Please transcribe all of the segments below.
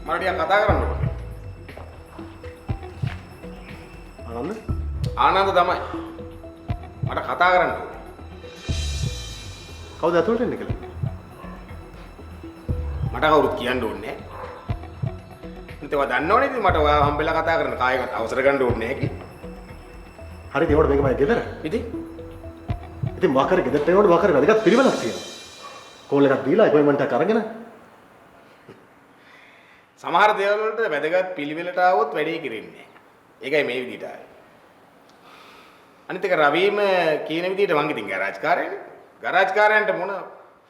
මට ටිකක් කතා කරන්න ඕනේ. ආනන්ද තමයි. මට කතා කරන්න ඕනේ. කවුද ඇතුළට එන්නේ කියලා? මට කවුරුත් කියන්න ඕනේ නැහැ. ඒවා දන්නවනේ ඉතින් මට ඔයාව හම්බෙලා කතා කරන්න කායකට අවසර ගන්න ඕනේ නැහැ කි. හරිද ඒවට මේක මම ගෙදර. ඉතින් වාකර ගෙදරට එනකොට වාකර වැඩගත් පිළිවෙලක් තියෙනවා. කෝල් එකක් දීලා අපොයින්ට්මන්ට් එකක් අරගෙන සමහර දේවල් වලට වැදගත් පිළිවෙලට ආවොත් වැඩේ කෙරෙන්නේ නැහැ. ඒකයි මේ විදිහට ආවේ. අනිත් එක රවීම කියන විදිහට මං ඉතින් ගරාජ්කාරයනේ. ගරාජ්කාරයන්ට මොන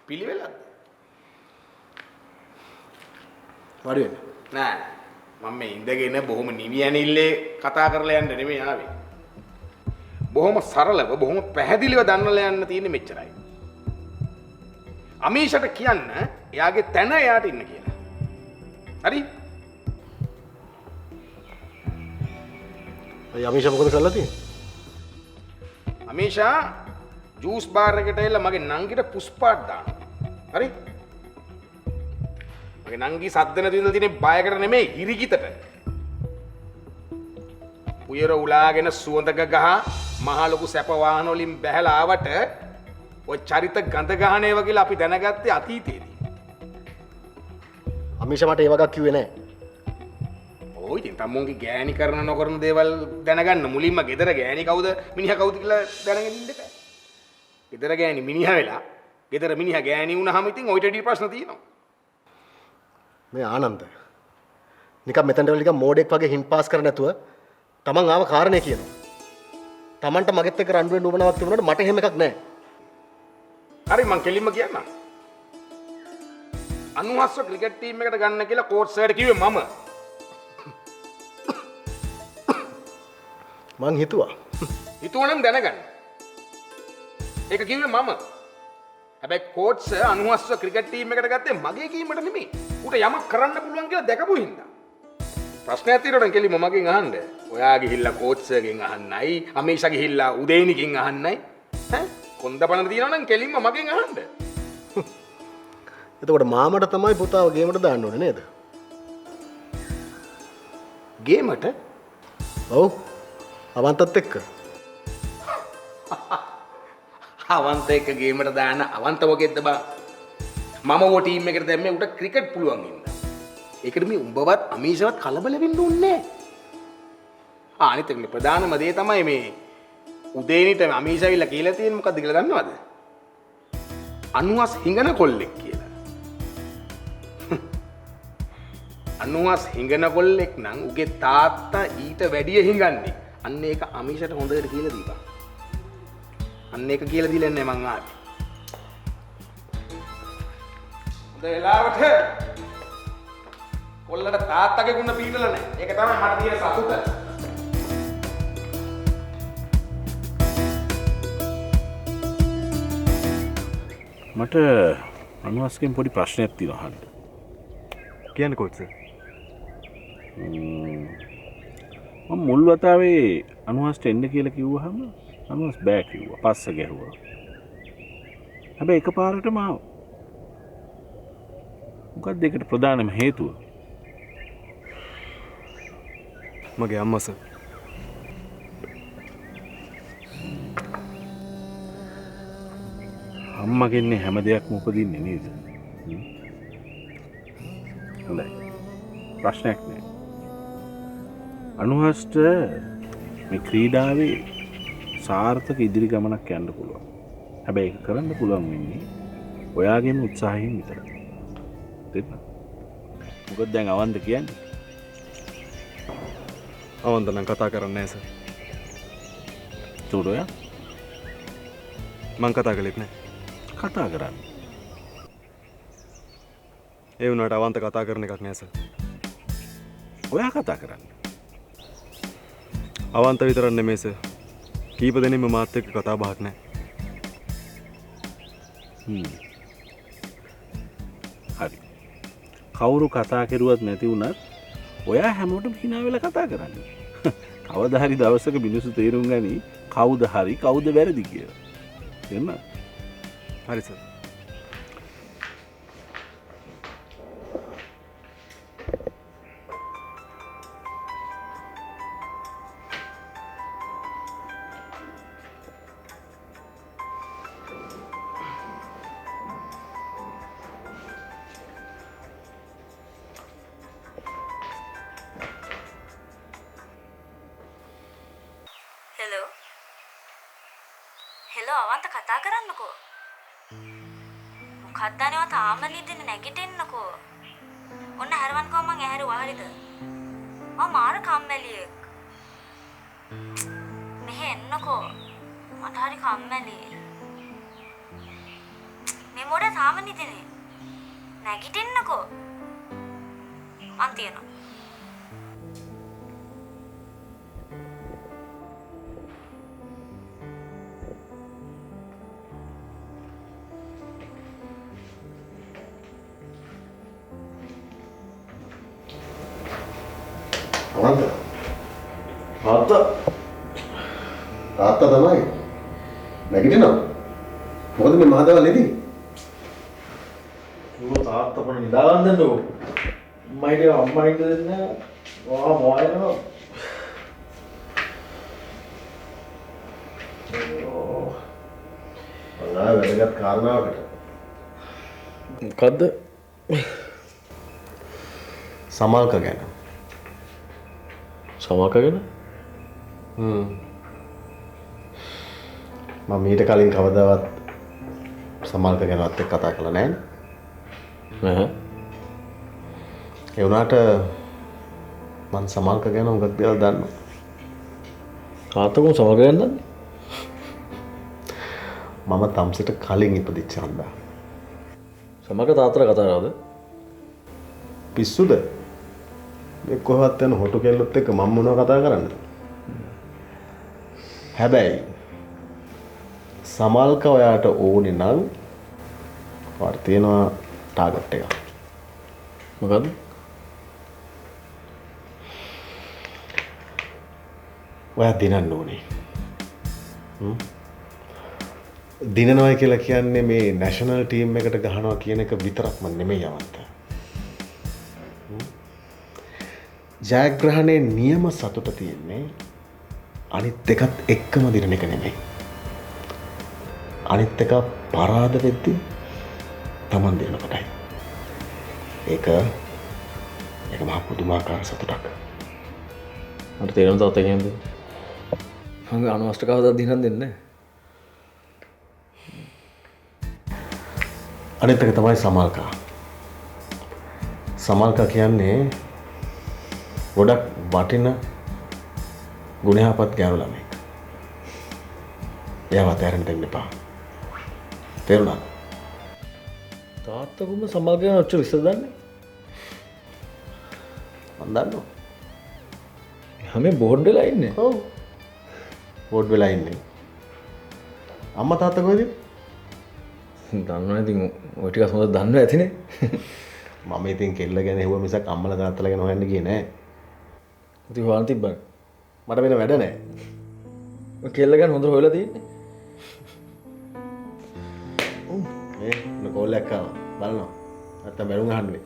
පිළිවෙලක්ද? වාඩි වෙන්න. නෑ. මම මේ ඉඳගෙන බොහොම නිවියනිල්ලේ කතා කරලා යන්න නෙමෙයි ආවේ. බොහොම සරලව බොහොම පැහැදිලිව දන්නලා යන්න තියෙන්නේ මෙච්චරයි. අමීෂට කියන්න එයාගේ තැන එයාට ඉන්න කියලා. හරි? අමීෂා මොකද කරලා තියෙන්නේ? අමීෂා ජූස් බාර් එකට ඇවිල්ලා මගේ නංගිට පුස්පාට් දානවා. හරි? මගේ නංගි සද්ද නැති විදිහට තියෙන බයකට නෙමෙයි හිරිකිතට. උයර උලාගෙන සුවඳක ගහ මහ ලොකු සැප වාහන වලින් බැහැලා ආවට ඔය චරිත ගඳ ගහන ඒවා කියලා අපි දැනගත්තේ අතීතයේදී. අමීෂා මට ඒ වගක් කිව්වේ නෑ. ඔය ඉතින් තමුන්ගේ ගෑණි කරන නොකරන දේවල් දැනගන්න මුලින්ම ගෙදර ගෑණි කවුද මිනිහා කවුද කියලා දැනගෙන ඉන්න එපා. ගෙදර ගෑණි මිනිහා වෙලා ගෙදර මිනිහා ගෑණි වුණාම ඉතින් ඔයිට ඩී ප්‍රශ්න තියෙනවා. මේ ආනන්ද නිකන් මෙතනට වෙලා නිකන් මෝඩෙක් වගේ හින් පාස් කර නැතුව තමන් ආව කාරණේ කියනවා. තමන්ට මගෙත් එක්ක රණ්ඩු වෙන්න උවමනාවක් තිබුණාට මට එහෙම එකක් නැහැ. හරි මං කෙලින්ම කියන්නම්. අනුහස්ව ක්‍රිකට් ටීම් එකට ගන්න කියලා කෝච් සර්ට කිව්වේ මම. මං හිතුවා. හිතුවනම් දැනගන්න. ඒක කිව්වේ මම. හැබැයි කෝච් සර් අනුහස්ව ක්‍රිකට් ටීම් එකට ගත්තේ මගේ කීමට නෙමෙයි. ඌට යමක් කරන්න පුළුවන් කියලා දැකපු හින්දා. ප්‍රශ්නයක් තියෙනවා කෙලිම මගෙන් අහන්න. ඔයා ගිහිල්ලා කෝච් සර්ගෙන් අහන්නයි, අමීෂා ගිහිල්ලා උදේනිකින් අහන්නයි. ඈ කොන්දපණ තියෙනවා නම් කෙලින්ම මගෙන් අහන්න. එතකොට මාමට තමයි පුතාව ගේමට දාන්න ඕනේ නේද? ගේමට? ඔව්. අවන්තත් එක්ක. අවන්ත එක්ක ගේමට දාන්න අවන්ත මොකෙද්ද බා? මම ඔය ටීම් එකට දැම්මේ උට ක්‍රිකට් පුළුවන් ඉන්න. ඒකට මේ උඹවත් අමීෂාවත් කලබල වෙන්න ඕනේ නැහැ. අනිත් එක ප්‍රධානම දේ තමයි මේ උදේනිට අමීෂාවිල්ලා කියලා තියෙන්නේ මොකද්ද කියලා දන්නවද? අනුහස් හිඟන කොල්ලෙක් කියලා. අනුහස් හිඟන කොල්ලෙක් නම් උගේ තාත්තා ඊට වැඩිය හිඟන්නේ. අන්න ඒක අමීෂාට හොඳට කියලා දීපන්. අන්න ඒක කියලා දීලා නැහැ මං ආවේ. හොඳ වෙලාවට කොල්ලට තාත්තගේ ගුණ පීඩලා නැහැ. ඒක තමයි මට තියෙන සතුට. මට අනුහස්ගෙන් පොඩි ප්‍රශ්නයක් තියෙනවා අහන්න. කියන්න කෝච් සර්. මම මුල් වතාවේ අනුහස්ට එන්න කියලා කිව්වහම අනුහස් බෑ කිව්වා. පස්ස ගැහුවා. හැබැයි එකපාරටම ආවා. මොකක්ද ඒකට ප්‍රධානම හේතුව? මගේ අම්මා සර්. අම්මගෙන්නේ හැම දෙයක්ම උපදින්නේ නේද? හොඳයි. ප්‍රශ්නයක් නෑ. අනුහස්ට මේ ක්‍රීඩාවේ සාර්ථක ඉදිරි ගමනක් යන්න පුළුවන්. හැබැයි ඒක කරන්න පුළුවන් වෙන්නේ ඔයාගේම උත්සාහයෙන් විතරයි. දෙන්න. මොකද දැන් අවන්ද කියන්නේ? අවන්ත නම් කතා කරන්නේ නැහැ සර්. චූඩෝයා මං කතා කළෙත් නැහැ. කතා කරන්න. ඒ වුණාට අවන්ත කතා කරන එකක් නෑ සර්. ඔයා කතා කරන්න. අවන්ත විතරක් නෙමෙයි සර්. කීප දෙනෙක්ම මාත් එක්ක කතා බහක් නෑ. හරි. කවුරු කතා කරුවත් නැති වුණත් ඔයා හැමෝටම hina වෙලා කතා කරන්න. කවදා හරි දවසක මිනිස්සු තේරුම් ගනි කවුද හරි කවුද වැරදි කියලා. එන්න. හරි සර්. කතා කරන්නකෝ. මොකක්ද අනේ ඔයා තාම ලිදින්න නැගිටින්නකෝ. ඔන්න හැරවන්කෝ මං ඇහැරුවා හරිද? මම මාර කම්මැලියෙක්. මෙහෙ එන්නකෝ. මට හරි කම්මැලි. මේ මොඩ තාම නිදිනේ. නැගිටින්නකෝ. මං තියනවා. තාත්තා තමයි නැගිටිනවා. මොකද මේ මහදවල් නෙදී? ඌ තාත්තා පොඩ නිදාගන්න දෙන්නකෝ. අම්මයිට අම්මයිට දෙන්න. වා මොයනවා. අංගා වැදගත් කාරණාවකට. මොකද්ද? සමල්ක ගැන. සමකගෙන? මම ඊට කලින් කවදාවත් සමල්ක ගැනවත් එක්ක කතා කළා නැහැ. නැහැ. ඒ වුණාට මම සමල්ක ගැන උගත් දේවල් දන්නවා. තාත්තකෝ සමක ගන්නද? මම තම්සිට කලින් ඉපදිච්ච හන්දා. සමක තාත්තට කතා කරාද? පිස්සුද? මේ කොහොමවත් යන හොටු කෙල්ලොත් එක්ක මම මොනව කතා කරන්නද? හැබැයි සමල්ක ඔයාට ඕනේ නම් වාට තියෙනවා ටාගට් එකක්. මොකද්ද? ඔයා දිනන්න ඕනේ. දිනනවා කියලා කියන්නේ මේ නැෂනල් ටීම් එකට ගහනවා කියන එක විතරක්ම නෙමෙයි අවන්ත. ජයග්‍රහණයේ නියම සතුට තියෙන්නේ අනිත් එකත් එක්කම දිනන එක නෙමෙයි. අනිත් එක පරාද වෙද්දී Taman දිනන කොටයි. ඒක මහ පුදුමාකාර සතුටක්. මට තේරෙන තාත්තා කියන්නේ. මම අනවශ්‍ය කවදාවත් දිනන් දෙන්නේ නැහැ. අනිත් එක තමයි සමල්කා. සමල්කා කියන්නේ ගොඩක් වටින ගුණයහපත් ගෑනු ළමෙක්. එයාව අතහැරෙන්න දෙන්න එපා. තේරුණාද? තාත්තකුම සමක ගැන ඔච්චර විස්තර දන්නේ? මම දන්නවා. හැම බෝඩ් වෙලා ඉන්නේ. ඔව්. බෝඩ් වෙලා ඉන්නේ. අම්මා තාත්තා කොහෙද? දන්නවා ඉතින් ඔය ටික හොඳට දන්නවා ඇතිනේ. මම ඉතින් කෙල්ල ගැන හෙව්ව මිසක් අම්මලා තාත්තලා ගැන හොයන්න ගියේ නෑ. ඉතින් හොයන්න තිබ්බනේ. මට වෙන වැඩ නෑ. ඔය කෙල්ල ගැන හොඳට හොයලා තියෙන්නේ. මේ කෝල් එකක් ආවා. බලනවා. නැත්තම් බැලුම් අහන්න වෙයි.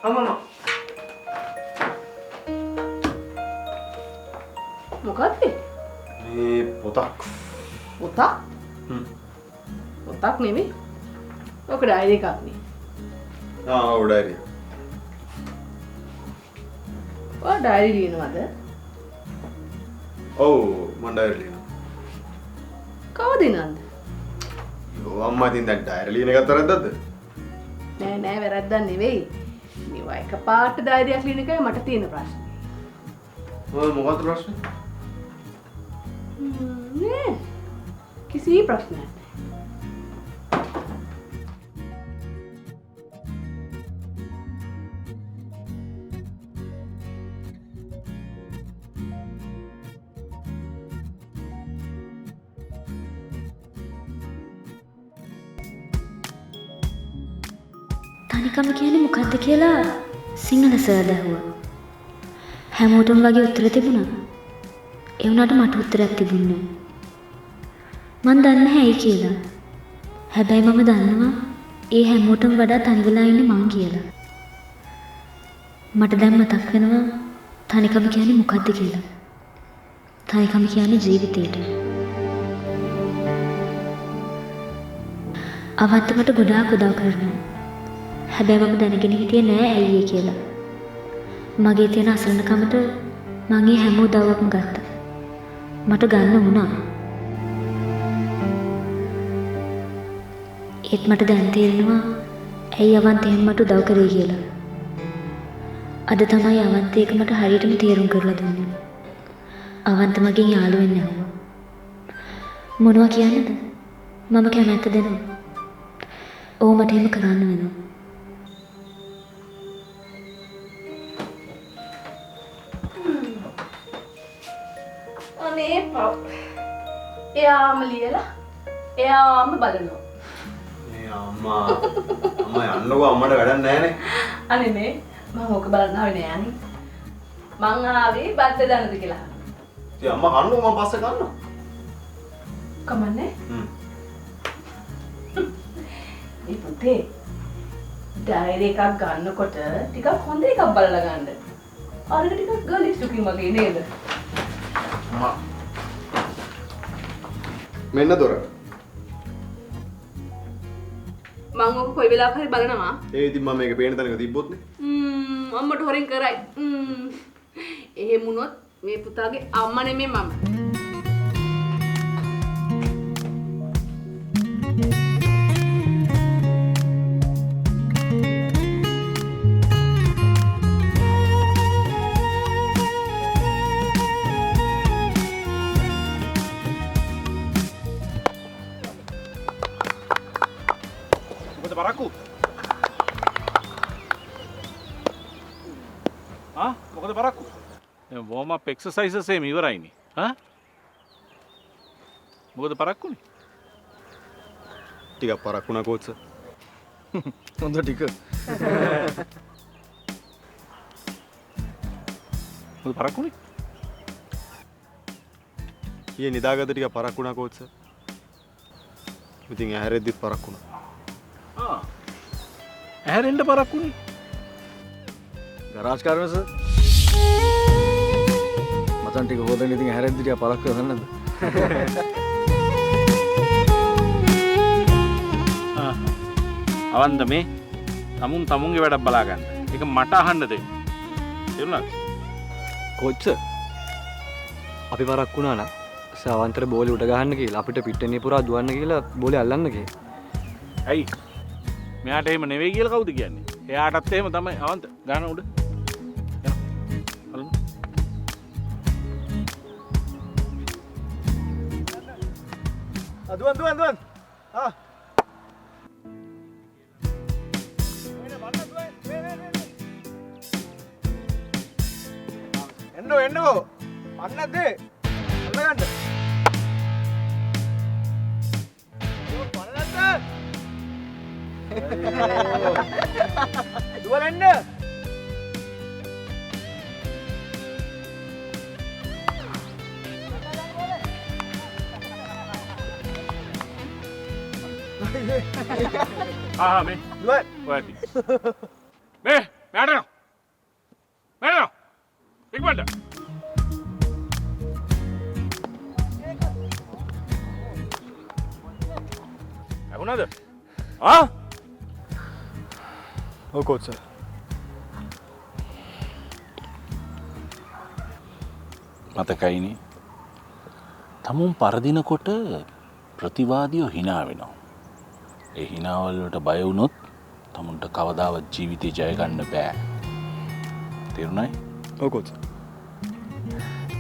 අම්මා මොකක්ද මේ පොතක්. පොතක් පොතක් නෙමෙයි ඔක ඩයරි එකක් නේ ඔව් ඩයරි. ඔය ඩයරි ලියනවද ඔව් මම ඩයරි ලියනවා. කවද නන්ද යෝ අම්මා ඉතින් දැන් ඩයරි ලියන එකත් වැරද්දක්ද? නෑ නෑ වැරද්දක් නෙවෙයි මේවා එකපාරට ඩයරියක් ලියන එකයි මට තියෙන ප්‍රශ්නේ මොකක්ද ප්‍රශ්නේ? නෑ කිසි ප්‍රශ්නයක් නෑ තනිකම කියන්නේ මොකද්ද කියලා සිංහල සර් දැහුවා. හැමෝටම වගේ උත්තර තිබුණා. ඒ වුණාට මට උත්තරයක් තිබුණේ නැහැ. මන් දන්නේ නැහැ ඇයි කියලා. හැබැයි මම දන්නවා ඒ හැමෝටම වඩා තනි වෙලා ඉන්නේ මං කියලා. මට දැන් මතක් වෙනවා තනිකම කියන්නේ මොකක්ද කියලා. තනිකම කියන්නේ ජීවිතේට. අවන්ත මට ගොඩාක් උදව් කරනවා. හැබැයි මම දැනගෙන හිටියේ නෑ ඇයි ඒ කියලා. මගේ තියෙන අසරණකමට මං ඒ හැම උදව්වක්ම ගත්තා. මට ගන්න වුණා. ඒත් මට දැන් තේරෙනවා ඇයි අවන්ත එහෙම මට උදව් කරේ කියලා. අද තමයි අවන්ත ඒක මට හරියටම තේරුම් කරලා දුන්නේ. අවන්ත මගෙන් යාළු වෙන්න ඇහුවා. මොනවා කියන්නද? මම කැමැත්ත දෙනවා. ඕ මට එහෙම කරන්න වෙනවා. අනේ පව්. එයාම ලියලා එයාම බලනවා. මේ අම්මා යන්නකෝ අම්මට වැඩක් නැහැනේ. අනේ මේ මම ඕක බලන්න ආවේ නෑ අනේ. මං ආවේ බද්ද දන්නද කියලා. ඉතින් අම්මා කන්නකෝ මම පස්සේ කන්නවා. කමන්නේ? මේ පුතේ ඩයරි එකක් ගන්නකොට ටිකක් හොඳ එකක් බලලා ගන්න. අරක ටිකක් ගර්ලිෂ් ලුකින් වගේ නේද? අම්මා මෙන්න දොර. මං ඕක කොයි වෙලාවක හරි බලනවා. ඒ ඉතින් මම මේක පේන තැනක තිබ්බොත් නේ. අම්මට හොරෙන් කරයි. එහෙම වුණොත් මේ පුතාගේ අම්මා නෙමෙයි මම. මොකද පරක්කු? මොකද පරක්කු? වෝම් අප් එක්සර්සයිසස් එහෙම ඉවරයිනේ. මොකද පරක්කුනේ? ටිකක් පරක් වුණා කෝච්. හොඳ ටික. මොකද පරක්කුනේ? ඊයේ නිදාගත්ත ටික පරක් වුණා කෝච්. ඉතින් ඇහැරෙද්දිත් පරක් වුණා. ඇහැරෙන්න පරක්කුනේ? ගරාජ් කාරණා සර්. මචන් ටික හොදන්න ඉතින් ඇහැරෙද්දි ටික පරක් කරන්න නැද්ද? අවන්ද මේ තමුන්ගේ වැඩක් බලා ගන්න. ඒක මට අහන්න දෙන්න. තේරුණාද? කොච්ච අපි පරක් වුණා නම් සවන්තර බෝලේ උඩ ගහන්න කියලා අපිට පිට්ටනිය පුරා දුවන්න කියලා බෝලේ අල්ලන්න කියලා. ඇයි? මෙයාට එහෙම නෙවෙයි කියලා කවුද කියන්නේ? එයාටත් එහෙම තමයි අවන්ත ගන්න උඩ. දුවන්. එන්නෝ. අන්නද? අල්ලගන්න. දුවලන්න. මේ දුවන්. ඔයටි. මේ මෑඩනෝ. ඉක්මනට. ඇහුණාද? ඔව් කෝච්. මතකයිනේ. තමුන් පරදිනකොට ප්‍රතිවාදියෝ hina වෙනවා. ඒ hinaවල් වලට බය වුණොත් තමුන්ට කවදාවත් ජීවිතේ ජය ගන්න බෑ. තේරුණායි? ඔව් කෝච්.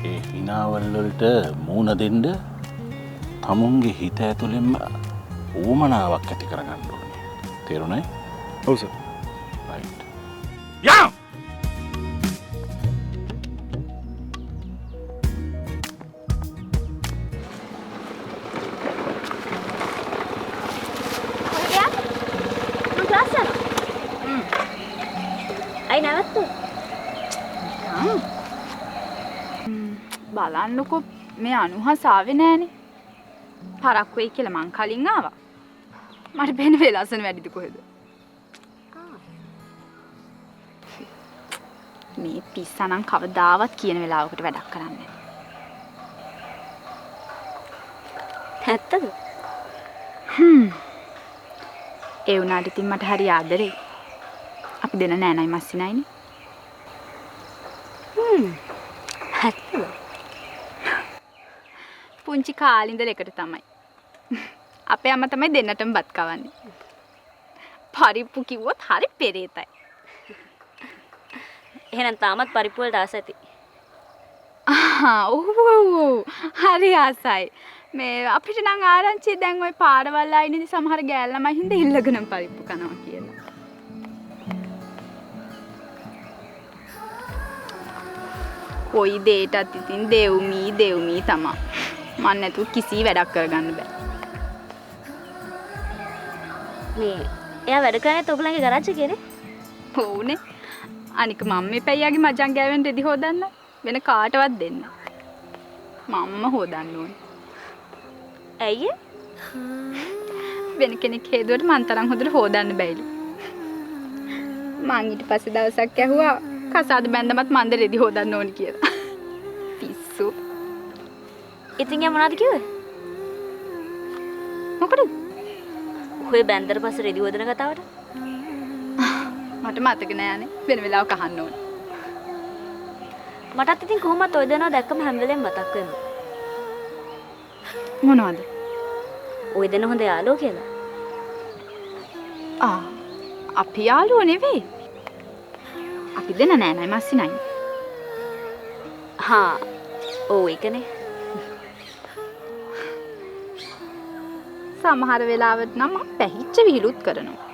ඒ hinaවල් වලට මූණ දෙන්න තමුන්ගේ හිත ඇතුළෙන්ම උවමනාවක් ඇති කරගන්න ඕනේ. තේරුණායි? ඔව් සර්. රයිට්. යා! බලන්නකො මේ අනුහස ආවේ නෑනේ. පරක්කු වෙයි කියලා මං කලින් ආවා. මට බෙන වෙලාසන වැඩිද කොහෙද? මේ පිස්සනම් කවදාවත් කියන වෙලාවකට වැඩක් කරන්නේ නැහැ. ඇත්තද? ඒ වුණාට ඉතින් මට හරි ආදරේ. අපි දෙන නෑනයි මස්සිනයිනේ. ඇත්තද? පුංචි කාලේ ඉඳලා එකට තමයි. අපේ අම්මා තමයි දෙන්නටම බත් කවන්නේ. පරිප්පු කිව්වොත් හරි පෙරේතයි. එහෙනම් තාමත් පරිප්පු වලට ආස ඇති. ඔව් හරි ආසයි. මේ අපිට නම් ආරංචි දැන් ওই පාරවල් ආයිනේදී සමහර ගෑල් ළමයි හින්දා ඉල්ලගෙනම පරිප්පු කනවා කියලා. කොයි දෙයටත් ඉතින් දෙව්මී තමයි. මන් නැතුව කිසි වැඩක් කරගන්න බෑ. මේ එයා වැඩ කරන්නේ ඔයගලගේ ගරාජ් එකේනේ? ඔව්නේ. අනික මම මේ පැయ్యගේ මචං ගෑවෙන් රෙදි හොදන්න වෙන කාටවත් දෙන්න. මම්ම හොදන්න ඕනේ. ඇයි? වෙන කෙනෙක් හේදුවට මන් තරම් හොදට හොදන්න බැයිලු. මං ඊට පස්සේ දවසක් ඇහුවා කසාද බැන්දමත් මන්ද රෙදි හොදන්න ඕනි කියලා. පිස්සු. ඉතින් යා මොනවද කිව්වේ? මොකද? ඔය බැන්දර පස්සේ රෙදි හොදන කතාවට? මට මතක නෑනේ. වෙන වෙලාවක අහන්න ඕනේ. මටත් ඉතින් කොහොමත් ඔය දෙනවා දැක්කම හැම වෙලේම මතක් වෙනවා. මොනවද? ඔය දෙන හොඳ යාළුවෝ කියලා. අපි යාළුවෝ නෙවෙයි. අපි දෙන නෑනයි මස්සිනයි. හා ඔව් ඒකනේ. සමහර වෙලාවට නම් පැහිච්ච විහිළුත් කරනවා.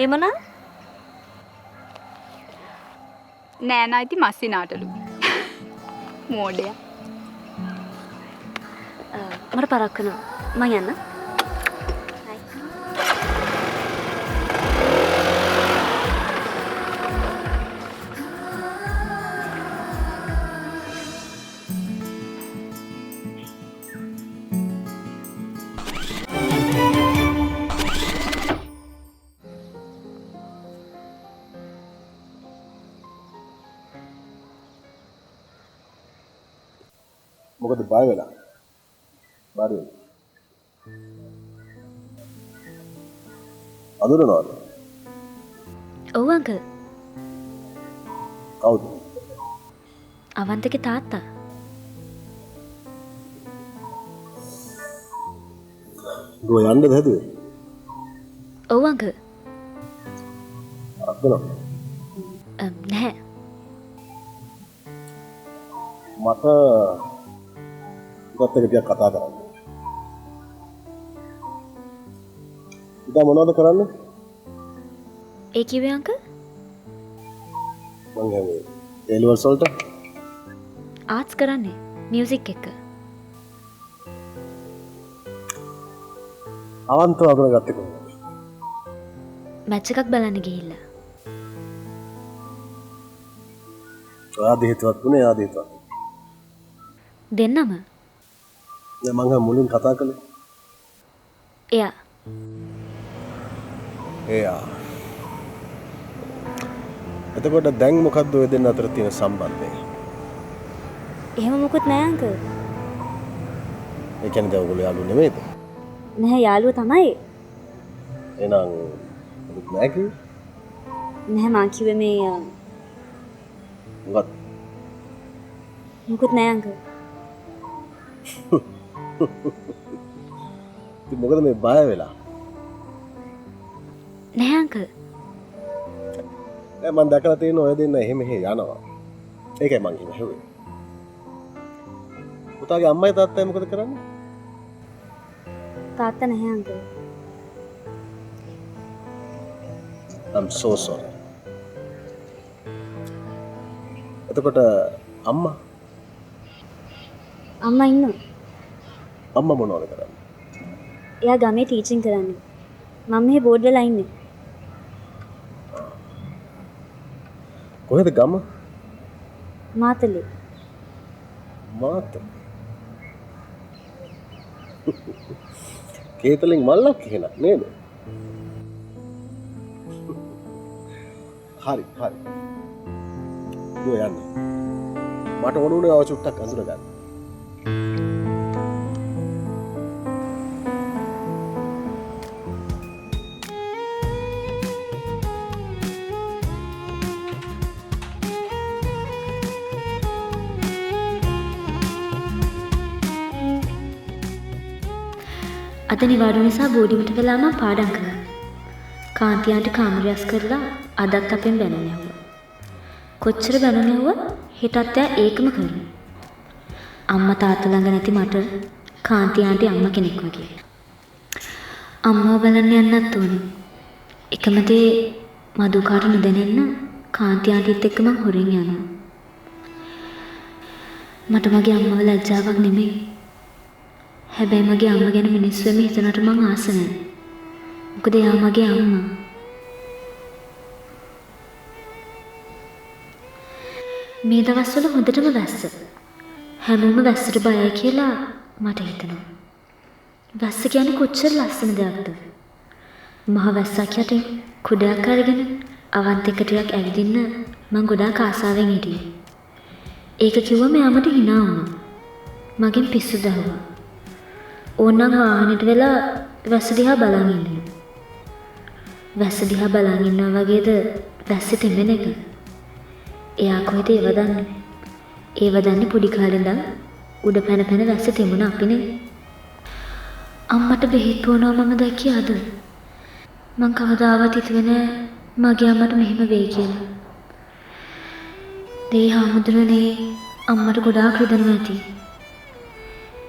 ඒ මොනවා? නෑනා ඉති මස්සිනාටලු. මෝඩයා. මට පරක් වෙනවා. මං යන්න. මොකද බය වෙලා? බාරේ. අඳුරනවද? ඔව් අංකල්. කවුද? අවන්තගේ තාත්තා. ගෝ යන්නද හැදුවේ? ඔව් අංකල්. අක්කනෝ. නැහැ. මට ඉවත් එක ටිකක් කතා කරන්න. ඉතින් මොනවද කරන්නේ? ඒ කිව්වේ අංකල්? මං හැමේ එලවල් වලට ආර්ට්ස් කරන්නේ මියුසික් එක. අවන්තව අඳුන ගත්තේ කොහොමද? මැච් එකක් බලන්න ගිහිල්ලා. ආදි හිතවත් උනේ ආදි හිතවත්. දෙන්නම. දැන් මං මුලින් කතා කළේ. එයා. එතකොට දැන් මොකද්ද ඔය දෙන්න අතර තියෙන සම්බන්ධය? එහෙම මොකුත් නෑ අංකල්. ඒ කියන්නේ දැන් ඔයගොල්ලෝ යාළුවෝ නෙමෙයිද? නැහැ යාළුවෝ තමයි. එහෙනම් මොකුත් නෑ කිව්වේ? නැහැ මං කිව්වේ මේ මොකක්ද? මොකුත් නෑ අංකල්. ඉතින් මොකද මේ බය වෙලා? නැහැ අංකල්. මම දැකලා තියෙන ඔය දෙන්න එහෙම යනවා. ඒකයි මං කිව්වේ. පුතාගේ අම්මයි තාත්තයි මොකද කරන්නේ? තාත්තා නැහැ අංකල්. I'm so sorry. එතකොට අම්මා ඉන්නවා. අම්මා මොනවද කරන්නේ? එයා ගමේ ටීචින් කරන්නේ. මම මෙහි බෝඩ් වෙලා ඉන්නේ. කොහෙද ගම? මාතලේ. කේතලින් මල්ලක් එහෙනම් නේද? හරි හරි. දුව යන්න. මට ඕනුනේ ආව චුට්ටක් අඳුර ගන්න. අද නිවාඩු නිසා බෝඩිමට වෙලා මම පාඩම් කළා. කාන්තියන්ට කාමරයස් කරලා අදත් අපෙන් බැනුම් යවුවා. කොච්චර බැනුම් යවුවා හෙටත් එයා ඒකම කරනවා. අම්මා තාත්තා ළඟ නැති මට කාන්තියන්ට අම්මා කෙනෙක් වගේ. අම්මව බලන්න යන්නත් ඕනේ. එකම දේ මදුකාට නොදැනෙන්න කාන්තියන්ටත් එක්ක මං හොරෙන් යනවා. මට මගේ අම්මව ලැජ්ජාවක් නෙමෙයි. හැබැයි මගේ අම්ම ගැන මිනිස්සු එමෙ හිතනට මං ආස නැහැ. මොකද එයා මගේ අම්මා. මේ දවස්වල හොඳටම වැස්ස. හැමෝම වැස්සට බයයි කියලා මට හිතෙනවා. වැස්ස කියන්නේ කොච්චර ලස්සන දෙයක්ද? මහ වැස්සක් යටින් කුඩයක් අරගෙන අවන්ත එක ටිකක් ඇවිදින්න මං ගොඩාක් ආසාවෙන් හිටියේ. ඒක කිව්වම එයා මට hina වුණා. මගෙන් පිස්සු දැහුවා. ඕනනම් වාහනේට වෙලා වැස්ස දිහා බලන් ඉන්නේ. වැස්ස දිහා බලන් ඉන්නවා වගේද වැස්සේ තෙමෙන එක. එයා කොහෙද ඒව දන්නේ? ඒව දන්නේ පොඩි කාලේ ඉඳන් උඩ පැන පැන වැස්සේ තෙමුණ අපිනේ. අම්මට බෙහෙත් බොනවා මම දැක්කේ අද. මං කවදාවත් හිතුවේ නෑ මගේ අම්මට මෙහෙම වෙයි කියලා. දෙයි හාමුදුරනේ අම්මට ගොඩාක් රිදෙනවා ඇති.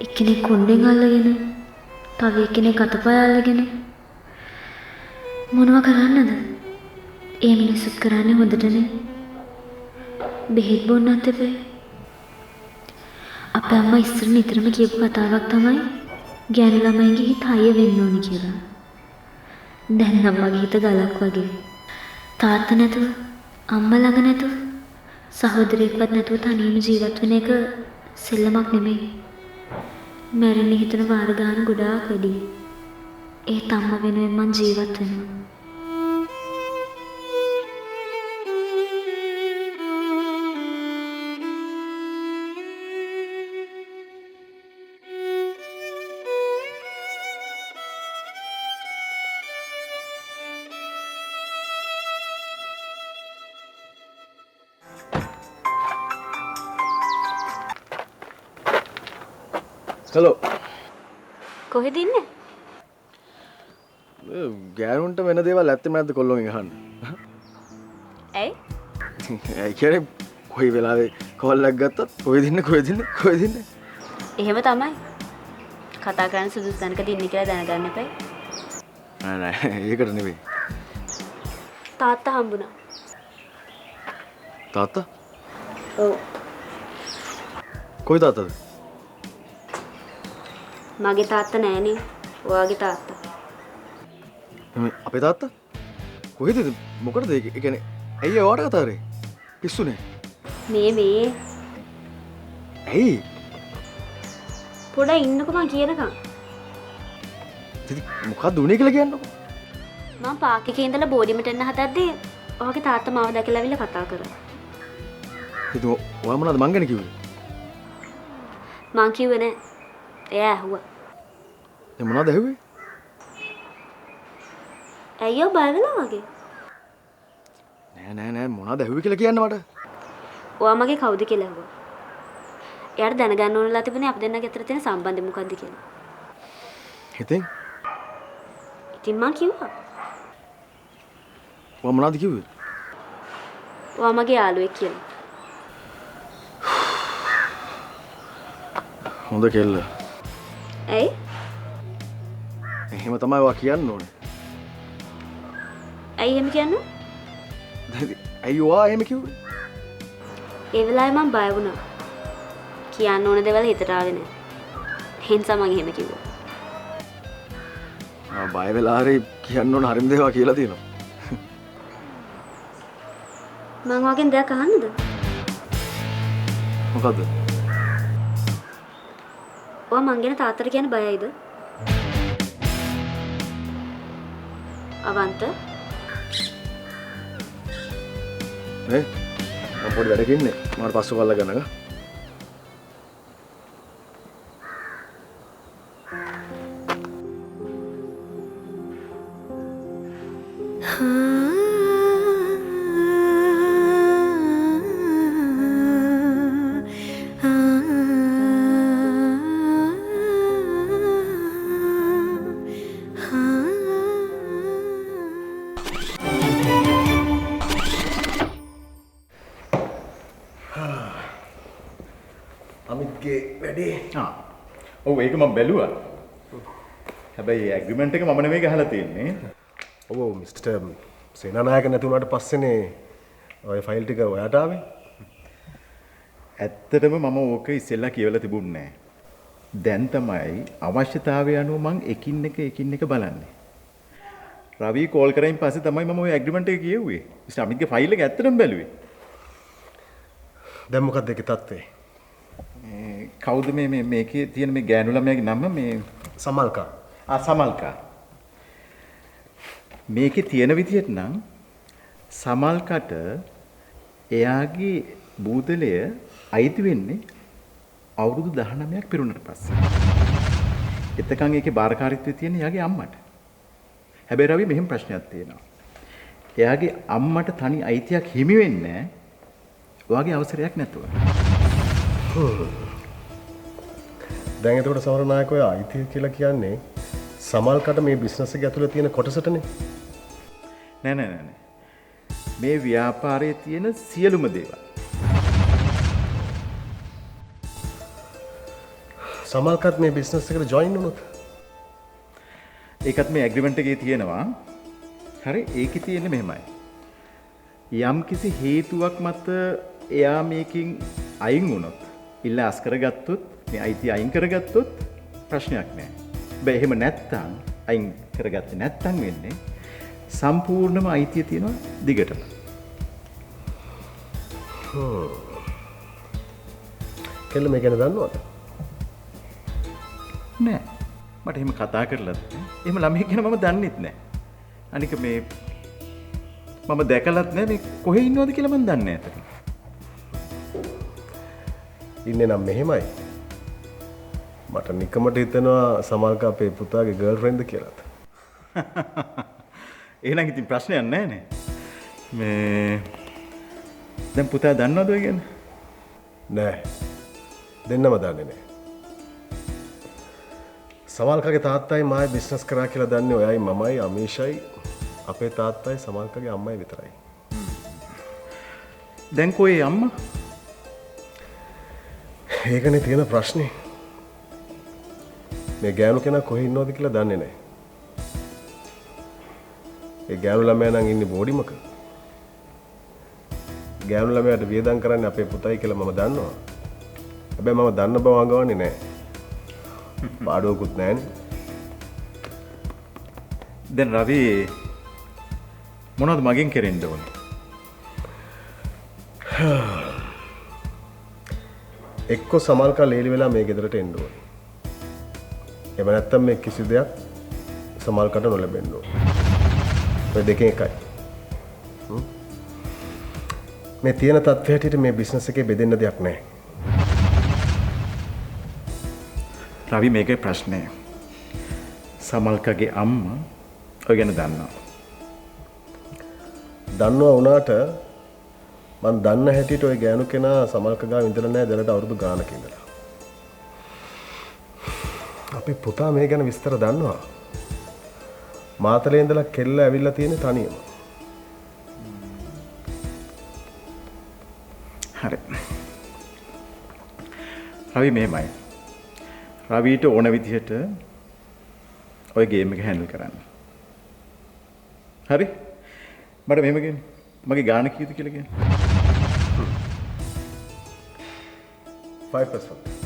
එක්කෙනෙක් කොණ්ඩෙන් අල්ලගෙන තව එක්කෙනෙක් අතපය අල්ලගෙන මොනවා කරන්නද? ඒ මිනිස්සුත් කරන්නේ හොඳටනේ. බෙහෙත් බොන්නත් එපේ. අපේ අම්මා ඉස්සර නිතරම කියපු කතාවක් තමයි ගෑනු ළමයින්ගේ හිත හයිය වෙන්න ඕනි කියලා. දැන් නම් මගේ හිත ගලක් වගේ. තාත්තා නැතුව, අම්මා ළඟ නැතුව, සහෝදරයෙක්වත් නැතුව තනියම ජීවත් වෙන එක සෙල්ලමක් නෙමෙයි. මැරෙන්න හිතන වාර ගාන ගොඩාක් වැඩි. ඒත් අම්මා වෙනුවෙන් මං ජීවත් වෙනවා. හලෝ. කොහෙද ඉන්නේ? ගෑනුන්ට වෙන දේවල් ඇත්තම නැද්ද කොල්ලෝගෙන් අහන්න? ඇයි? ඒ කියන්නේ කොයි වෙලාවෙ කෝල් එකක් ගත්තත් කොහෙද ඉන්නේ? එහෙම තමයි. කතා කරන්න සුදුසු තැනක ඉන්නේ කියලා දැනගන්න එපා. නෑ ඒකට නෙවෙයි. තාත්තා හම්බුණා. තාත්තා? ඔව්. කොයි තාත්තද? මගේ තාත්තා නෑනේ. ඔයාගේ තාත්තා. අපේ තාත්තා? කොහෙද? මොකටද ඒක? ඒ කියන්නේ ඇයි ඔයාට කතා කරේ? පිස්සුනේ. මේ ඇයි? පොඩ්ඩක් ඉන්නකෝ මං කියනකම්. ඉතින් මොකක්ද උනේ කියලා කියන්නකෝ. මං පාක් එකේ ඉඳලා බෝඩිමට එන්න හදද්දී ඔයාගේ තාත්තා මාව දැකලා ඇවිල්ලා කතා කරා. ඉතින් ඔයා මොනවද මං ගැන කිව්වේ? මං කිව්වේ නෑ. එයා ඇහුවා. ඒ මොනවද ඇහුවේ? ඇයියෝ බය වෙලා වගේ? නෑ මොනවද ඇහුවේ කියලා කියන්න මට. ඔයා මගේ කවුද කියලා ඇහුවා. එයාට දැනගන්න ඕනලා තිබුණේ අප දෙන්නගේ අතර තියෙන සම්බන්ධය මොකද්ද කියලා. ඉතින් මං කිව්වා. ඔයා මොනවද කිව්වේ? ඔයා මගේ යාළුවෙක් කියලා. හොඳ කෙල්ල. ඇයි? එහෙම තමයි ඔයා කියන්න ඕනේ. ඇයි එහෙම කියන්නේ? ඇයි ඔයා එහෙම කිව්වේ? ඒ වෙලාවේ මං බය වුණා. කියන්න ඕන දේවල් හිතට ආවේ නෑ. හින්සා මං එහෙම කිව්වා. බය වෙලා හරි කියන්න ඕන හරිම දේවල් කියලා තියෙනවා. මං ඔයාගෙන් දෙයක් අහන්නද? මොකද්ද? ඔයා මං ගැන තාත්තට කියන්න බයයිද? අවන්ත නේ මම පොඩි වැඩක ඉන්නේ මාර පස්සු කල්ලා ගන්නක අමිත්ගේ වැඩේ ඔව් ඒක මම බැලුවා. හැබැයි ඇග්‍රීමන්ට් එක මම නෙමෙයි ගහලා තියෙන්නේ. ඔව් මිස්ටර් සේනානායක නැති වුණාට පස්සේනේ ඔය ෆයිල් ටික ඔයාට ආවේ. ඇත්තටම මම ඕක ඉස්සෙල්ලා කියවලා තිබුණේ නැහැ. දැන් තමයි අවශ්‍යතාවය අනුව මං එකින් එක බලන්නේ. රවි කෝල් කරයින් පස්සේ තමයි මම ওই ඇග්‍රීමන්ට් එක කියෙව්වේ. මිස්ටර් අමිත්ගේ ෆයිල් එක ඇත්තටම බැලුවේ. දැන් මොකක්ද ඒකේ තත්ත්වය? කවුද මේකේ තියෙන මේ ගෑනු ළමයාගේ නම මේ සමල්කා. සමල්කා. මේකේ තියෙන විදිහට නම් සමල්කට එයාගේ බූදලය අයිති වෙන්නේ අවුරුදු 19ක් පිරුණාට පස්සේ. එතකන් ඒකේ බාරකාරීත්වය තියෙන එයාගේ අම්මට. හැබැයි රවි මෙහෙම ප්‍රශ්නයක් තියෙනවා. එයාගේ අම්මට තනි අයිතියක් හිමි වෙන්නේ ඔයාගේ අවසරයක් නැතුව. දැන් එතකොට සමරනායක ඔය අයිතිය කියලා කියන්නේ සමල්කට මේ බිස්නස් එක ඇතුලේ තියෙන කොටසටනේ. නෑ. මේ ව්‍යාපාරයේ තියෙන සියලුම දේවල්. සමල්කත් මේ බිස්නස් එකට ජොයින් වුණොත් ඒකත් මේ ඇග්‍රීමන්ට් එකේ තියෙනවා. හරි ඒකේ තියෙන්නේ මෙහෙමයි. යම් කිසි හේතුවක් මත එයා මේකෙන් අයින් වුණොත් ඉල්ල අස් කරගත්තොත් මේ අයිතිය අයින් කරගත්තොත් ප්‍රශ්නයක් නෑ. හැබැයි එහෙම නැත්තම් අයින් කරගත්තේ නැත්තම් වෙන්නේ සම්පූර්ණම අයිතිය තියෙනවා දිගටම. කෙල්ල මේ ගැන දන්නවද? නෑ. මට එහෙම කතා කරලත් නෑ. එහෙම ළමයි ගැන මම දන්නෙත් නෑ. අනික මේ මම දැකලත් නෑ මේ කොහේ ඉන්නවද කියලා මම දන්නේ නෑ අතට. ඉන්නේ නම් මෙහෙමයි. මට නිකමට හිතෙනවා සමල්ක අපේ පුතාගේ ගර්ල්ෆ්‍රෙන්ඩ්ද කියලාත්. එහෙනම් ඉතින් ප්‍රශ්නයක් නෑනේ. මේ දැන් පුතා දන්නවද ඔය ගැන? නෑ. දෙන්නම දන්නේ නෑ. සමල්කගේ තාත්තයි මායි බිස්නස් කරා කියලා දන්නේ ඔයයි මමයි අමීෂයි අපේ තාත්තයි සමල්කගේ අම්මයි විතරයි. දැන් කොහේ අම්මා? ඒකනේ තියෙන ප්‍රශ්නේ. මේ ගෑනු කෙනා කොහේ ඉන්නවද කියලා දන්නේ නැහැ. ඒ ගෑනු ළමයා නම් ඉන්නේ බෝඩිමක. ගෑනු ළමයාට වියදම් කරන්නේ අපේ පුතයි කියලා මම දන්නවා. හැබැයි මම දන්න බව අඟවන්නේ නැහැ. පාඩුවකුත් නැහැනේ. දැන් රවි මොනවද මගෙන් කෙරෙන්න ඕනේ? එක්ක සමල්කා ලේලි වෙලා මේ ගෙදරට එන්න ඕනේ. එහෙම නැත්නම් මේ කිසි දෙයක් සමල්කට නොලැබෙන්න ඕනේ. ඔය දෙකෙන් එකයි. මේ තියෙන තත්ත්වය හැටියට මේ බිස්නස් එකේ බෙදෙන්න දෙයක් නැහැ. රවි මේකේ ප්‍රශ්නය. සමල්කගේ අම්මා ඔය ගැන දන්නවා. දන්නවා වුණාට මං දන්න හැටියට ওই ගෑනු කෙනා සමල්ක ගාව ඉඳලා නැහැ දැනට අවුරුදු ගානක ඉඳලා. අපේ පුතා මේ ගැන විස්තර දන්නවා. මාතලේ ඉඳලා කෙල්ල ඇවිල්ලා තියෙන තනියම. හරි. රවි මෙහෙමයි. රවිට ඕන විදිහට ඔය ගේම් එක හැන්ඩල් කරන්න. හරි? මට මෙහෙම කියන්නේ. මගේ ගාන කීයද කියලා කියන්නේ? 5%.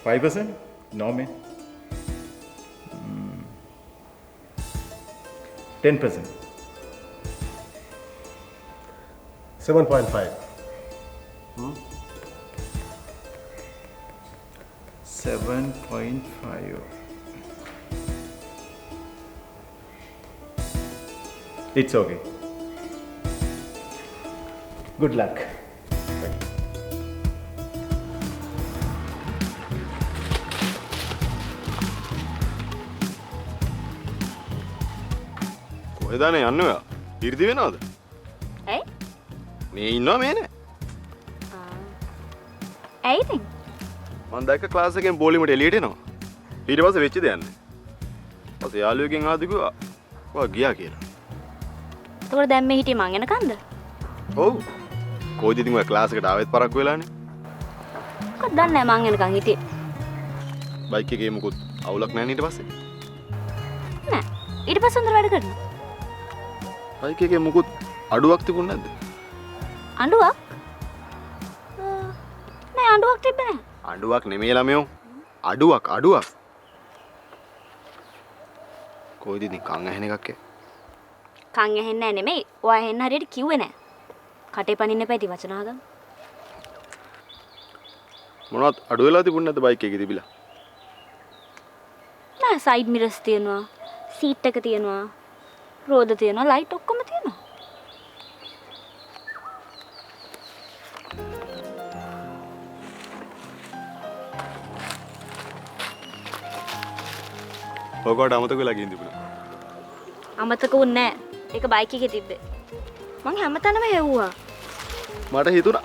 5%? No man. 10%. 7.5. 7.5. It's okay. Good luck. කොහෙදානේ යන්න ඔයා? ඉර්දි වෙනවද? ඇයි? මේ ඉන්නවා මේ නේ. ඇයි ඉතින්? මම දැක්ක ක්ලාස් එකෙන් බෝලිමට එළියට එනවා. ඊට පස්සේ වෙච්ච දෙයක් නෑ. පස්සේ යාළුවෙක්ගෙන් ආදි කිව්වා ඔයා ගියා කියලා. එතකොට දැන් මේ හිටියේ මං එනකන්ද? ඔව්. කොයිද ඉතින් ඔයා ක්ලාස් එකට ආවෙත් පරක්කු වෙලානේ. කොහොමද දන්නේ මං එනකන් හිටියේ? බයික් එකේ මොකුත් අවුලක් නැහැ ඊට පස්සේ. නෑ. ඊට පස්සේ හොඳට වැඩ කරනවා. බයික් එකේ මොකුත් අඩුවක් තිබුණ නැද්ද? අඬුවක්? නෑ අඬුවක් තිබ්බේ නෑ. අඩුවක් නෙමෙයි ළමයෝ. අඩුවක්. කොයිද ඉතින් කන් ඇහෙන එකක් ඒ? කන් ඇහෙන්නේ නෑ නෙමෙයි. ඔයා ඇහෙන්න හරියට කිව්වේ නෑ. කටේ පනින්න එපා ඉති වචන ආගම්. මොනවත් අඩු වෙලා තිබුණ නැද්ද බයික් එකේ තිබිලා? නෑ සයිඩ් මිරර්ස් තියෙනවා. සීට් එක තියෙනවා. රෝද තියෙනවා. ලයිට් ඔක්කොම තියෙනවා. ඔකට අමතක වෙලා ගින් තිබුණා. අමතක වුණේ නෑ. ඒක බයික් එකේ තිබ්බේ. මං හැමතැනම හෙව්වා. මට හිතුණා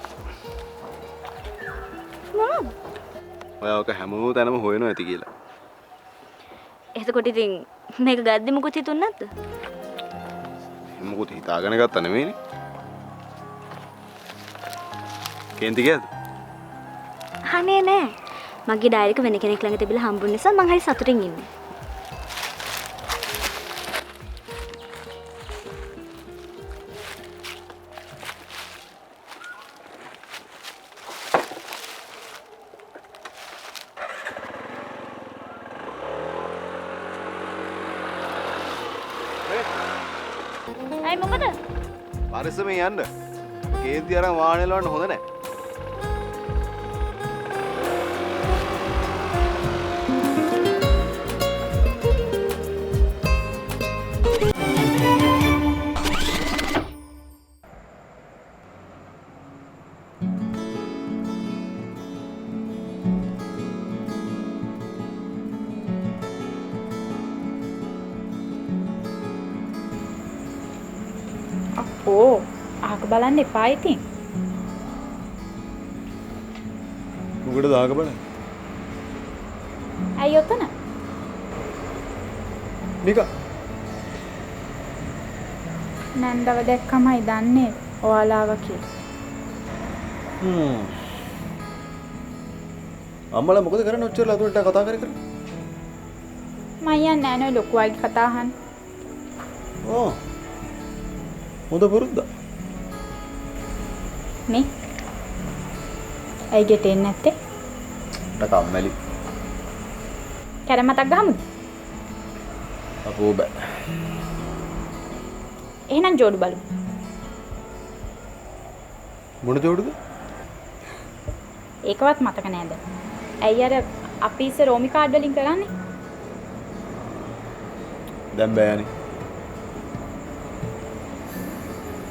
මොනවද? ඔයා ඔක හැම තැනම හොයනවා ඇති කියලා. එතකොට ඉතින් මේක ගද්දි මොකුත් හිතුන්නේ නැද්ද? මොකුත් හිතාගෙන ගත්තා නෙමෙයිනේ. කේන්ති ගියද? අනේ නෑ. මගේ ඩයරි එක වෙන කෙනෙක් ළඟ තිබිලා හම්බුන නිසා මං හරි සතුටින් ඉන්නේ. ඇයි මොකද? පරිස්සමෙන් යන්න. කේන්ති අරන් වාහනේ ලවන්න හොඳ නැහැ. අපෝ අහක බලන්න එපා ඉතින්. මොකටද ආක බලන්නේ? ඇයි ඔතන? නිකා නැන්දව දැක්කමයි දන්නේ ඔයාලාව කියලා. අම්මලා මොකද කරන්නේ ඔච්චර ලතුන්ට කතා කර කර? මම යන්නේ නෑ නෝ ලොකු අයගේ කතා අහන්න. ඕ හොඳ පුරුද්ද. මේ ඇයි ගෙට එන්නේ නැත්තේ? මට කම්මැලි. කැරමතක් ගහමුද? අපෝ බෑ. එහෙනම් ජෝඩු බලමු. මොන ජෝඩුද? ඒකවත් මතක නෑද? ඇයි අර අපි ඉස්සර රෝමි කාඩ් වලින් කරන්නේ? දැන් බෑනේ.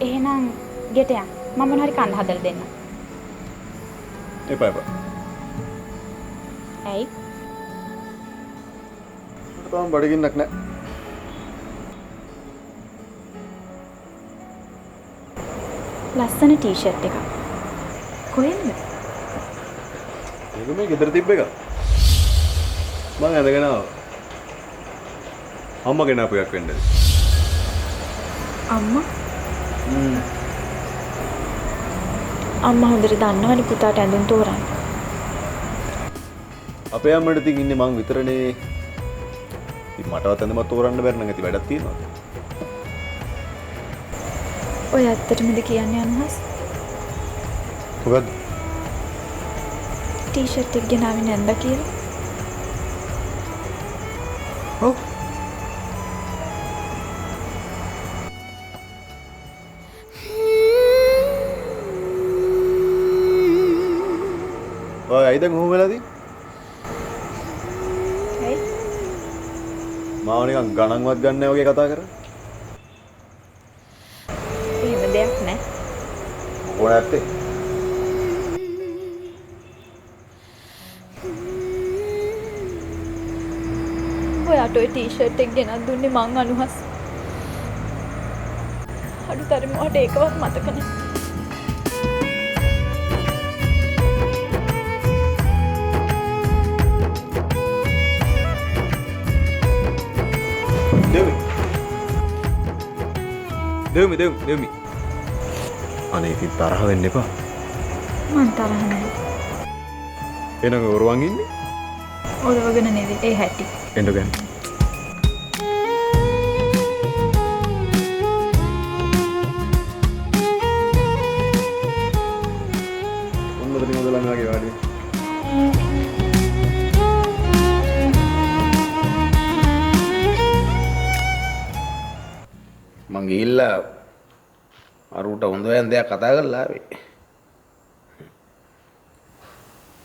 එහෙනම් ගෙට යන්න. මම මොන හරි කන්න හදලා දෙන්න. එපා එපා. ඇයි? මට තාම බඩගින්නක් නැහැ. ලස්සන ටී-ෂර්ට් එකක්. කොහෙන්ද? ඒක මේ ගෙදර තිබ්බ එක. මම ඇඳගෙන ආවා. අම්මා ගෙනාපු එකක් වෙන්නද? අම්මා? අම්මා හොඳට දන්නවනේ පුතාට ඇඳුම් තෝරන්න. අපේ අම්මට ඉතින් ඉන්නේ මං විතරනේ. ඉතින් මටවත් ඇඳුමක් තෝරන්න බැරි නම් ඇති වැඩක් තියෙනවා. ඔය ඇත්තටමද කියන්නේ අනුහස්? මොකද්ද? ටී-ෂර්ට් එක ගෙනාවේ නැන්ද කියලා? ඔව්. ඔය ඇයිද කොහොම වෙලාද? ඇයි? මාව නිකන් ගණන්වත් ගන්න නැහැ වගේ කතා කරා. ඕන ඇත්තේ? ඔයාට ඔය ටී-ෂර්ට් එක ගෙනත් දුන්නේ මං අනුහස්. අඩුතරම මට ඒකවත් මතක නැහැ. දෙව්මි. අනේ ඉතින් තරහ වෙන්න එපා. මං තරහ නැහැ. එනං ඔරුවන් ඉන්නේ? ඔරවගෙන නෙවෙයි ඒ හැටි. එන්න ගන්න. ඔන්නතරින් හොදලා වගේ වාඩි. මං ගිහිල්ලා අරුට හොඳ වෙන දෙයක් කතා කරලා ආවේ.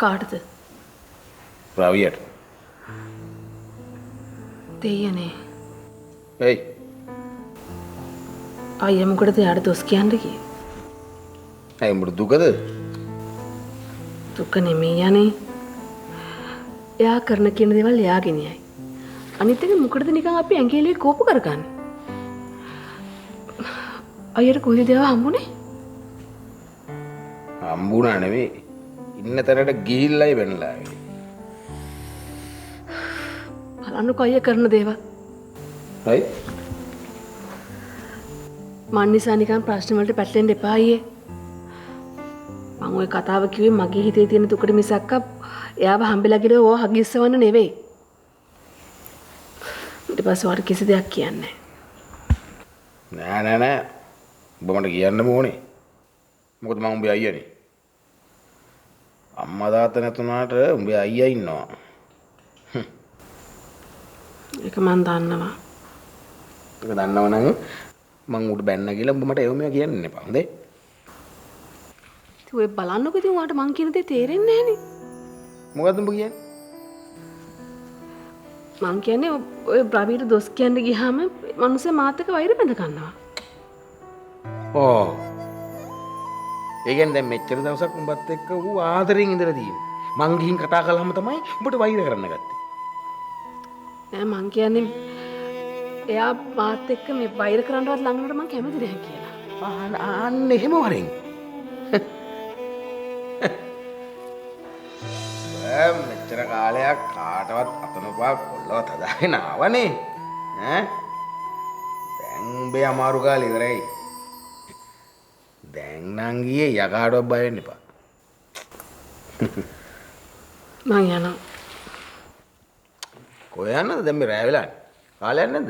කාටද? රවියට. දෙයනේ. එයි අයියා මොකටද යාට දොස් කියන්න ගියේ? ඇයි උඹට දුකද? දුක නෙමෙයි යන්නේ. එයා කරන කියන දේවල් එයා ගෙනියයි. අනිත් එක මොකටද නිකන් අපි ඇඟිලි කෝපු කරගන්නේ? අයියට කොහෙද දේව හම්බුනේ? හම්බුණා නෙවෙයි. ඉන්න තැනට ගිහිල්ලායි වෙන්නලා ආවේ. බලන්නකෝ අයියා කරන දේවල්. හයි මන් නිසා නිකන් ප්‍රශ්න වලට පැටලෙන්න එපා අයියේ. මම ওই කතාව කිව්වේ මගේ හිතේ තියෙන දුකට මිසක්ක එයාව හම්බෙලා ගිහලා ඕවා හගිස්සවන්න නෙවෙයි. ඊට පස්සේ වාට කිසි දෙයක් කියන්නේ නෑ. උඹ මට කියන්න ඕනේ. මොකද මම උඹේ අයියානේ. අම්මා තාත්තා නැතුණාට උඹේ අයියා ඉන්නවා. ඒක මන් දන්නවා. ඒක දන්නවනම් මං උඩ බැන්න කියලා උඹ මට එවම කියන්න එපා. හොඳේ? ඉතින් ඔය බලන්නකෝ ඉතින් වාට මං කියන දේ තේරෙන්නේ නැහනේ. මොකද්ද උඹ කියන්නේ? මං කියන්නේ ඔය බ්‍රවීට දොස් කියන්න ගියාම මනුස්සයා මාත් එක්ක වෛර බඳ ගන්නවා. ඕ. ඒ කියන්නේ දැන් මෙච්චර දවසක් උඹත් එක්ක ඌ ආදරෙන් ඉඳලා තියෙන්නේ. මං ගිහින් කතා කළාම තමයි උඹට වෛර කරන්න ගත්තේ. නෑ මං කියන්නේ එයා මාත් එක්ක මේ වෛර කරන්නවත් ළඟනට මං කැමති නැහැ කියලා. අන්න එහෙම වරෙන්. මෙච්චර කාලයක් කාටවත් අතනපා කොල්ලවත් හදාගෙන ආවනේ. ඈ දැන් උඹේ අමාරු කාලේ ඉවරයි. දැන් නම් ගියේ යකාටවත් බය වෙන්න එපා. මං යනවා. කොහෙ යන්නද දැන් මේ රෑ වෙලානේ? කාලයක් නැද්ද?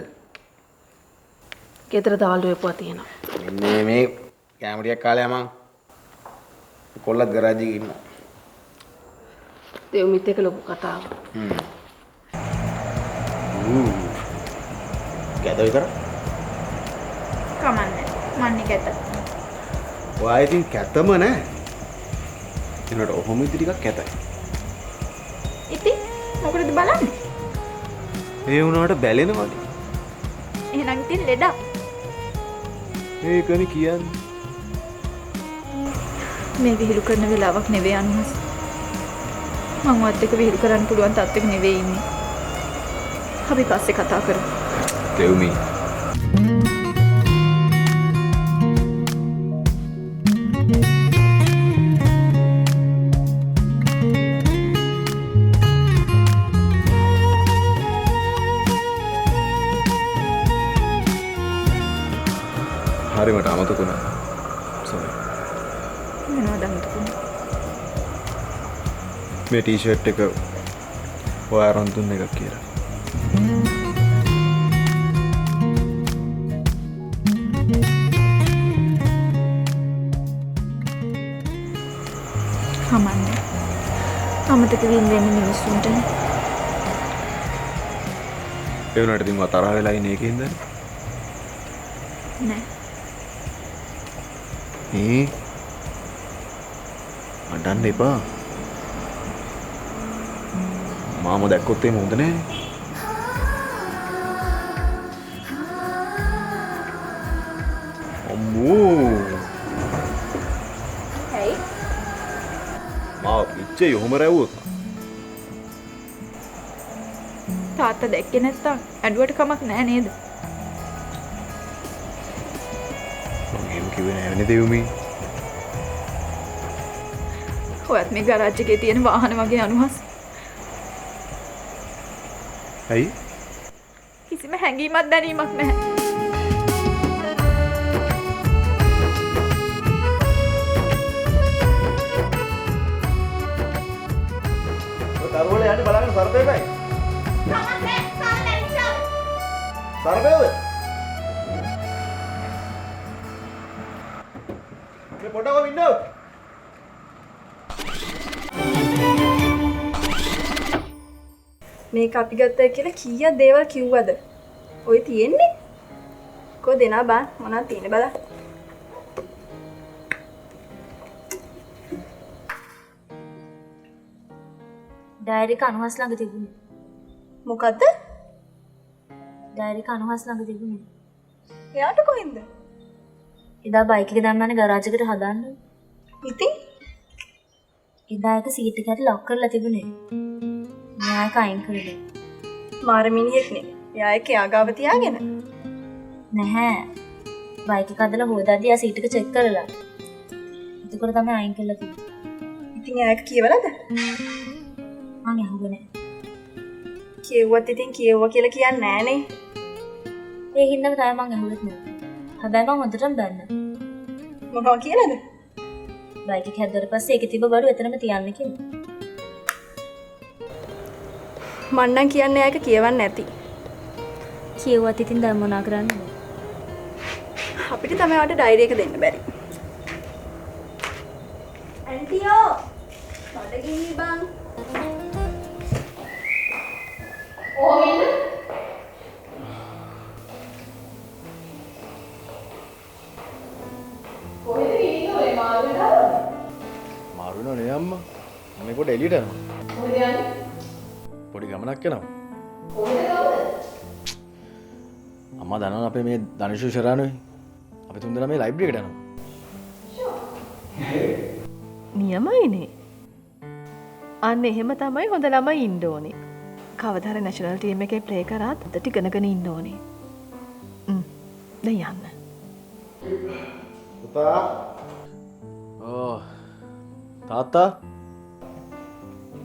ගෙදර දවල් වෙපුවා තියෙනවා. මෙන්න මේ කැමරියක් කාලය මං කොල්ලත් ගරාජ් එකේ ඉන්නවා. දෙව්මිත් එක ලොකු කතාවක්. කැත විතර? කමන්නේ. මන්නේ කැත. ඔයා ඉතින් කැතම නෑ. එනකොට ඔහොම ඉතින් ටිකක් කැතයි. ඉතින් මොකටද බලන්නේ? ඒ වුණාට බැලෙනවද? එහෙනම් ඉතින් ලෙඩක්. ඒකනේ කියන්නේ. මේ විහිළු කරන වෙලාවක් නෙවෙයි අනුහස්. මං වත් එක විහිළු කරන්න පුළුවන් තත්ත්වෙක නෙවෙයි ඉන්නේ. අපි පස්සේ කතා කරමු. දෙව්මි. හරි මට අමතක වුණා. සෝරි. මොනවද අමතකුනේ? මේ ටී-ෂර්ට් එක ඔයා අරන් දුන්න එකක් කියලා. කමන්නේ. අමතක වෙන්නේ මිනිස්සුන්ටනේ. ඒ වුණාට ඉතින් ඔයා තරහ වෙලා ඉන්නේ ඒකින්ද? නෑ. අඬන්න එපා. මාම දැක්කොත් එහෙම හොඳ නෑනේ. අම්මෝ. ඇයි? මාව පිච්චේ යොහුම රැව්වොත් තාත්තා දැක්කේ නැත්තම් ඇඬුවට කමක් නැහැ නේද? මම එහෙම කිව්වේ නෑනේ දෙව්මී. ඔයත් මේ ගරාජ් එකේ තියෙන වාහන වගේ අනුහස්. ඇයි? කිසිම හැඟීමක් දැනීමක් නැහැ. දරුවල යන්නේ බලන්න සර්පේකයි. සර්පේද? මේ පොඩකම ඉන්නව. මේක අපි ගත්තා කියලා කීයක් දේවල් කිව්වද? ඔය තියෙන්නේ. කො දෙනා බා මොනවද තියෙන්නේ බලන්න. ඩයරි එක අනුහස් ළඟ තිබුණේ. මොකද්ද? ඩයරි එක අනුහස් ළඟ තිබුණේ. එයාට කොහෙන්ද? එදා බයික් එක දැම්මනේ ගරාජ් එකට හදන්න. ඉතින් එදා එක සීට් එකට ලොක් කරලා තිබුණේ. මෙයා එක අයින් කරලා. මාර මිනිහෙක්නේ. එයා එක යාගාව තියාගෙන. නැහැ. බයික් එක හදලා හොදාදී ආ සීට් එක චෙක් කරලා. එතකොට තමයි අයින් කරලා තිබුණේ. ඉතින් එයා එක කියවලද? මං අහුවේ නැහැ. කියෙව්වත් ඉතින් කියෙව්වා කියලා කියන්නේ නෑනේ. ඒ හින්දාම තමයි මං අහුවෙත් නැහැ. හැබැයි මං හොඳටම බැන්න. මොකක්ද කියලාද? බයික් එක හැදුවට පස්සේ ඒකේ තිබ්බ බඩු එතනම තියන්න කිව්වා. මං නම් කියන්නේ එයා එක කියවන්නේ නැති. කියෙව්වත් ඉතින් දැන් මොනා කරන්නේ? අපිට තමයි වට ඩයරි එක දෙන්න බැරි. ඇන්ටියෝ මට ගිනි බං. මාරු නේ අම්මා. මම කොට එළියට යනවා. කොහෙද යන්නේ? පොඩි ගමනක් යනවා. කොහෙද ගමන? අම්මා දන්නවනේ අපේ මේ ධනුෂු ශරාණුයි. අපි තුන්දෙනා මේ ලයිබ්‍රරි එකට යනවා. නියමයිනේ. අන්න එහෙම තමයි හොඳ ළමයි ඉන්න ඕනේ. කවදා හරි නැෂනල් ටීම් එකේ ප්ලේ කරාත් හොඳට ඉගෙනගෙන ඉන්න ඕනේ. දැන් යන්න. පුතා. ඕ. තාත්තා.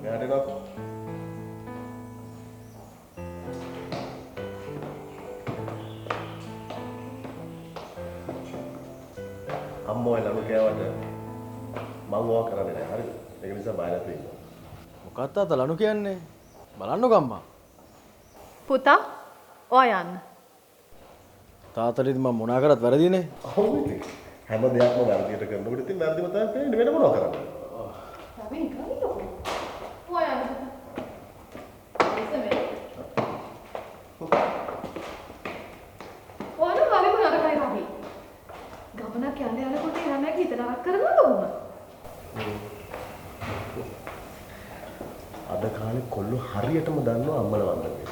මෙයාට එකක්. අම්මෝ ළම කෑවට මං ඕවා කරන්නේ නැහැ. හරිද? ඒක නිසා බය නැතුව ඉන්න. මොකක්ද තාත්තා ලනු කියන්නේ? බලන්නකෝ අම්මා. පුතා ඔයා යන්න. තාත්තට ඉතින් මම මොනා කරත් වැරදිනේ. ඔව් ඉතින්. හැම දෙයක්ම වැරදියට කරනකොට ඉතින් වැරදිම තමයි පේන්නේ වෙන මොනවා කරන්නේ. අපි නිකන් ඔයා යන්න. ඔයාලා හරිම නරකයි රවි. ගමනක් යන්න යනකොට ළමයාගේ හිත නරක කරනවද ඔහොම? අද කාලේ කොල්ලෝ හරියටම දන්නවා අම්මලා වන්දනේ.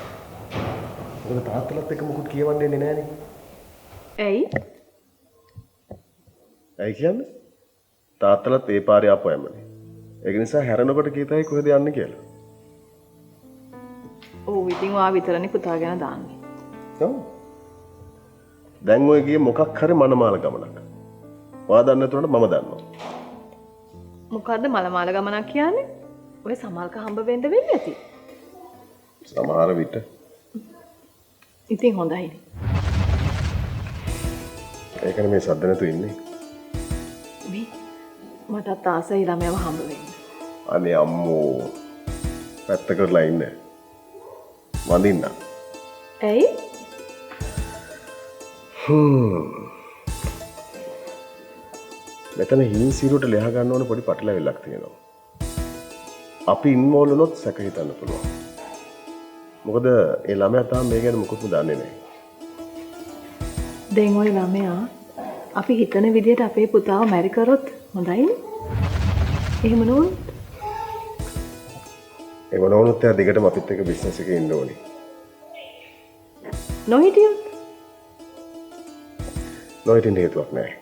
මොකද තාත්තලත් එක්ක මුකුත් කියවන්නේ නැහනේ. ඇයි? ඇයි කියන්නේ? තාත්තලත් ඒ පාරේ ආපු යන්නේ. ඒක නිසා හැරෙනකොට කීතයි කොහෙද යන්නේ කියලා. ඔව් ඉතින් ඔයා විතරනේ පුතා ගැන දාන්නේ. ඔව්. දැන් ඔය ගියේ මොකක් හරි මනමාල ගමනක්. ඔයා දන්නේ නැතුනට මම දන්නවා. මොකද්ද මලමාල ගමනක් කියන්නේ? ඔය සමල්ක හම්බ වෙන්න වෙන්නේ නැති. සමහර විට ඉතින් හොඳයිනේ. ඒකනේ මේ සද්ද නැතු ඉන්නේ. මේ මටත් ආසයි ළමයාව හම්බ වෙන්න. අනේ අම්මෝ. පැත්ත කරලා ඉන්න. වඳින්න. ඇයි? මෙතන හින් සිරුවට ලෙහ ගන්න ඕන පොඩි පටලැවිල්ලක් තියෙනවා. අපි ඉන්වෝල් වුණොත් සැක හිතන්න පුළුවන්. මොකද ඒ ළමයා තාම මේ ගැන මොකුත්ම දන්නේ නැහැ. දැන් ওই ළමයා අපි හිතන විදිහට අපේ පුතාව මැරි කරොත් හොඳයිනේ. එහෙම නෝනොත්? ඒක නෝනොත් එයා දිගටම අපිත් එක්ක බිස්නස් එකේ ඉන්න ඕනේ. නොහිටියොත්? නොහිටින්න හේතුවක් නැහැ.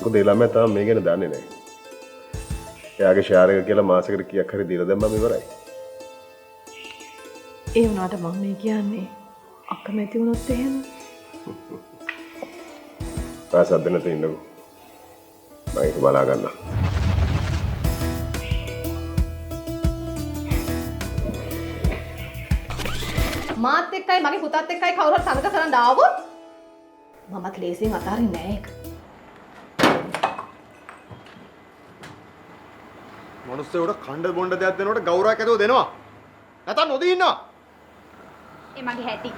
මොකද ඒ ළමයා තාම මේ ගැන දන්නේ නැහැ. එයාගේ ෂෙයාර් එක කියලා මාසෙකට කීයක් හරි දීලා දැම්මම ඉවරයි. ඒ වුණාට මම මේ කියන්නේ අකමැති වුණොත් එහෙම. පාසද්ද නැතුව ඉන්නකෝ. මම ඒක බලා ගන්නවා. මාත් එක්කයි මගේ පුතත් එක්කයි කවුරු හරි තරඟ කරන්න ආවොත් මමත් ලේසියෙන් අතාරින්නේ නැහැ ඒක. මොනස්සෙවට කණ්ඩ බොණ්ඩ දෙයක් දෙනකොට ගෞරවයක් ඇතුව දෙනවා. නැත්නම් නොදී ඉන්නවා. ඒ මගේ හැටි.